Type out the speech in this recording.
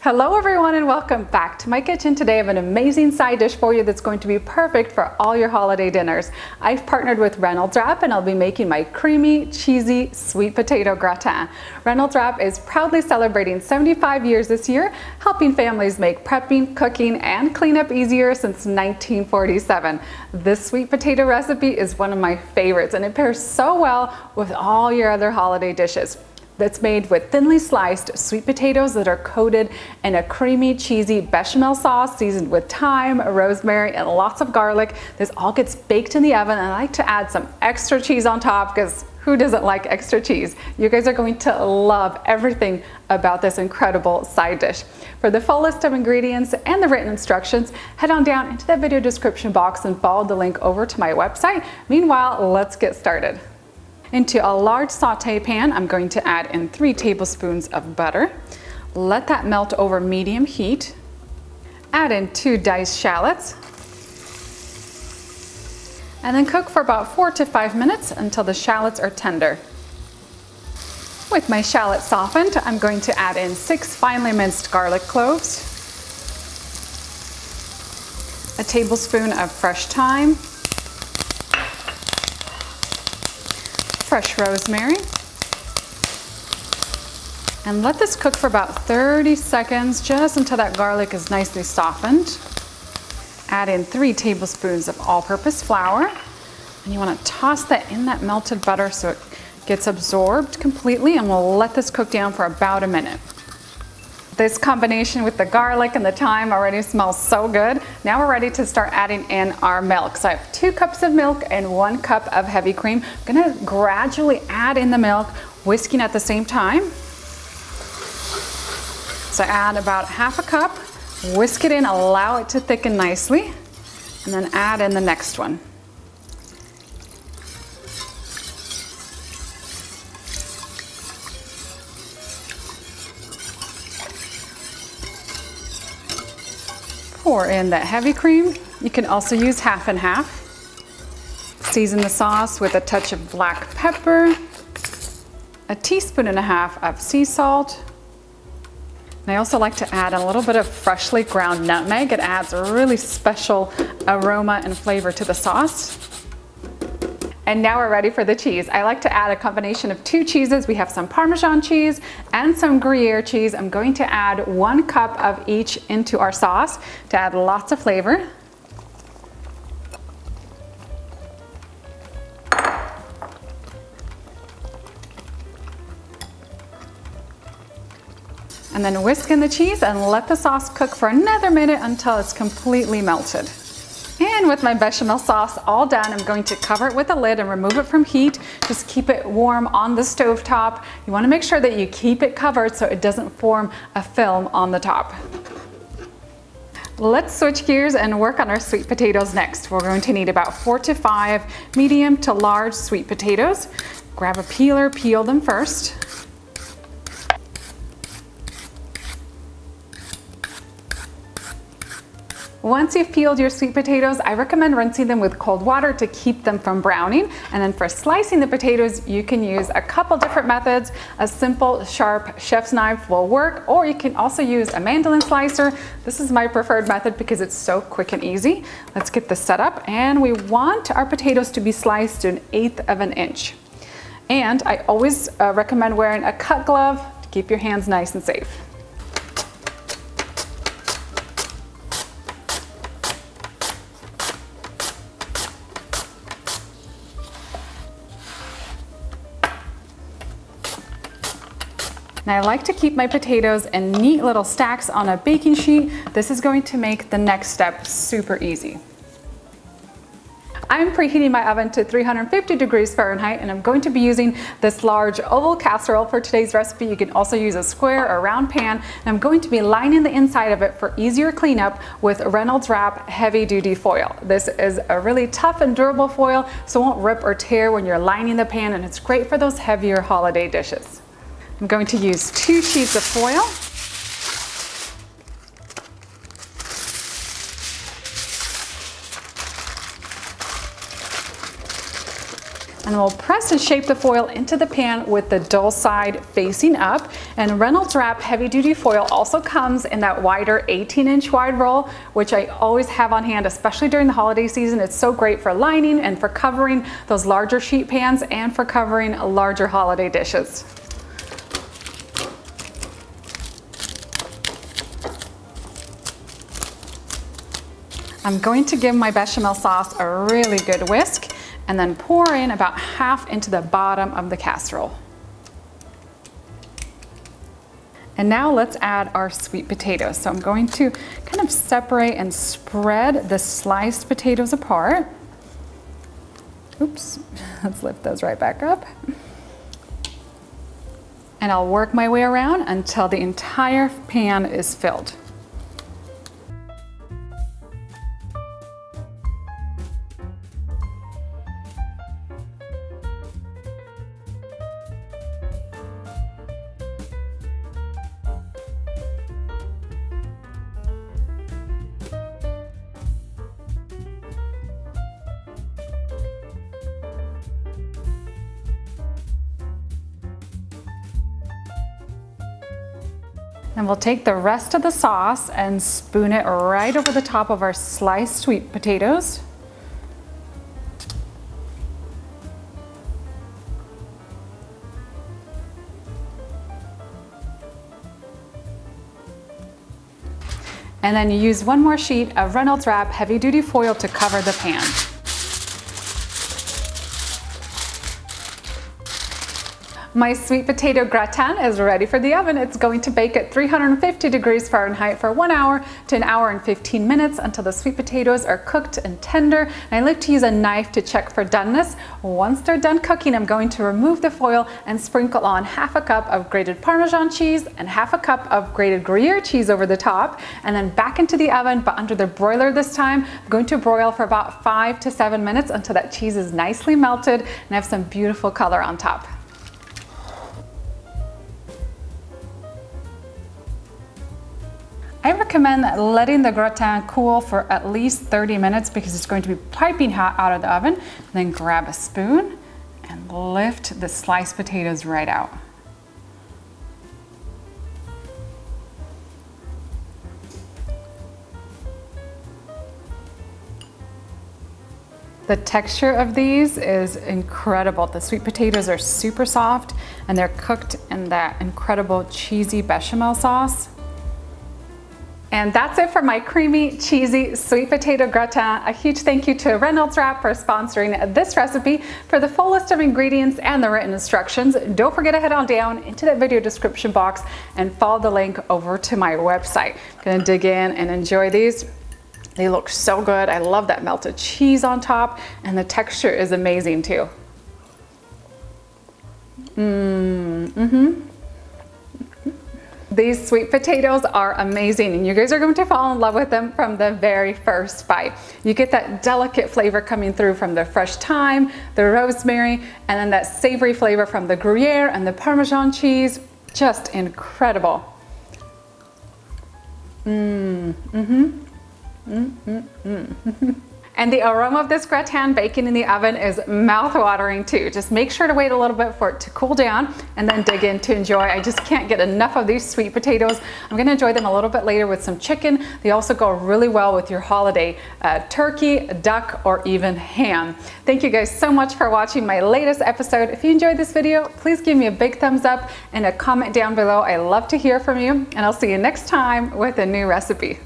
Hello everyone and welcome back to my kitchen. Today I have an amazing side dish for you that's going to be perfect for all your holiday dinners. I've partnered with Reynolds Wrap and I'll be making my creamy, cheesy, sweet potato gratin. Reynolds Wrap is proudly celebrating 75 years this year, helping families make prepping, cooking, and cleanup easier since 1947. This sweet potato recipe is one of my favorites and it pairs so well with all your other holiday dishes. That's made with thinly sliced sweet potatoes that are coated in a creamy, cheesy bechamel sauce seasoned with thyme, rosemary, and lots of garlic. This all gets baked in the oven, and I like to add some extra cheese on top because who doesn't like extra cheese? You guys are going to love everything about this incredible side dish. For the full list of ingredients and the written instructions, head on down into the video description box and follow the link over to my website. Meanwhile, let's get started. Into a large saute pan, I'm going to add in 3 tablespoons of butter. Let that melt over medium heat. Add in 2 diced shallots. And then cook for about 4 to 5 minutes until the shallots are tender. With my shallots softened, I'm going to add in 6 finely minced garlic cloves, a tablespoon of fresh thyme, fresh rosemary, and let this cook for about 30 seconds, just until that garlic is nicely softened. Add in 3 tablespoons of all-purpose flour, and you want to toss that in that melted butter so it gets absorbed completely, and we'll let this cook down for about a minute. This combination with the garlic and the thyme already smells so good. Now we're ready to start adding in our milk. So I have 2 cups of milk and 1 cup of heavy cream. I'm gonna gradually add in the milk, whisking at the same time. So add about half a cup, whisk it in, allow it to thicken nicely, and then add in the next one. Pour in that heavy cream. You can also use half and half. Season the sauce with a touch of black pepper, a teaspoon and a half of sea salt. And I also like to add a little bit of freshly ground nutmeg. It adds a really special aroma and flavor to the sauce. And now we're ready for the cheese. I like to add a combination of 2 cheeses. We have some Parmesan cheese and some Gruyere cheese. I'm going to add 1 cup of each into our sauce to add lots of flavor. And then whisk in the cheese and let the sauce cook for another minute until it's completely melted. And with my bechamel sauce all done, I'm going to cover it with a lid and remove it from heat. Just keep it warm on the stove top. You want to make sure that you keep it covered so it doesn't form a film on the top. Let's switch gears and work on our sweet potatoes next. We're going to need about 4 to 5 medium to large sweet potatoes. Grab a peeler, peel them first. Once you've peeled your sweet potatoes, I recommend rinsing them with cold water to keep them from browning. And then for slicing the potatoes, you can use a couple different methods. A simple, sharp chef's knife will work, or you can also use a mandolin slicer. This is my preferred method because it's so quick and easy. Let's get this set up, and we want our potatoes to be sliced to 1/8 of an inch. And I always recommend wearing a cut glove to keep your hands nice and safe. Now I like to keep my potatoes in neat little stacks on a baking sheet. This is going to make the next step super easy. I'm preheating my oven to 350 degrees Fahrenheit, and I'm going to be using this large oval casserole for today's recipe. You can also use a square or round pan, and I'm going to be lining the inside of it for easier cleanup with Reynolds Wrap heavy duty foil. This is a really tough and durable foil, so it won't rip or tear when you're lining the pan, and it's great for those heavier holiday dishes. I'm going to use 2 sheets of foil. And we'll press and shape the foil into the pan with the dull side facing up. And Reynolds Wrap heavy duty foil also comes in that wider 18-inch wide roll, which I always have on hand, especially during the holiday season. It's so great for lining and for covering those larger sheet pans and for covering larger holiday dishes. I'm going to give my bechamel sauce a really good whisk and then pour in about half into the bottom of the casserole. And now let's add our sweet potatoes. So I'm going to kind of separate and spread the sliced potatoes apart. Oops, let's lift those right back up. And I'll work my way around until the entire pan is filled. And we'll take the rest of the sauce and spoon it right over the top of our sliced sweet potatoes. And then you use one more sheet of Reynolds Wrap heavy duty foil to cover the pan. My sweet potato gratin is ready for the oven. It's going to bake at 350 degrees Fahrenheit for 1 hour to 1 hour and 15 minutes until the sweet potatoes are cooked and tender. And I like to use a knife to check for doneness. Once they're done cooking, I'm going to remove the foil and sprinkle on half a cup of grated parmesan cheese and half a cup of grated gruyere cheese over the top, and then back into the oven, but under the broiler this time. I'm going to broil for about 5 to 7 minutes until that cheese is nicely melted and have some beautiful color on top. I recommend letting the gratin cool for at least 30 minutes because it's going to be piping hot out of the oven. Then grab a spoon and lift the sliced potatoes right out. The texture of these is incredible. The sweet potatoes are super soft and they're cooked in that incredible cheesy bechamel sauce. And that's it for my creamy, cheesy, sweet potato gratin. A huge thank you to Reynolds Wrap for sponsoring this recipe. For the full list of ingredients and the written instructions, don't forget to head on down into that video description box and follow the link over to my website. I'm gonna dig in and enjoy these. They look so good. I love that melted cheese on top, and the texture is amazing too. These sweet potatoes are amazing, and you guys are going to fall in love with them from the very first bite. You get that delicate flavor coming through from the fresh thyme, the rosemary, and then that savory flavor from the gruyere and the parmesan cheese. Just incredible. And the aroma of this gratin baking in the oven is mouth-watering too. Just make sure to wait a little bit for it to cool down and then dig in to enjoy. I just can't get enough of these sweet potatoes. I'm gonna enjoy them a little bit later with some chicken. They also go really well with your holiday turkey, duck, or even ham. Thank you guys so much for watching my latest episode. If you enjoyed this video, please give me a big thumbs up and a comment down below. I love to hear from you, and I'll see you next time with a new recipe.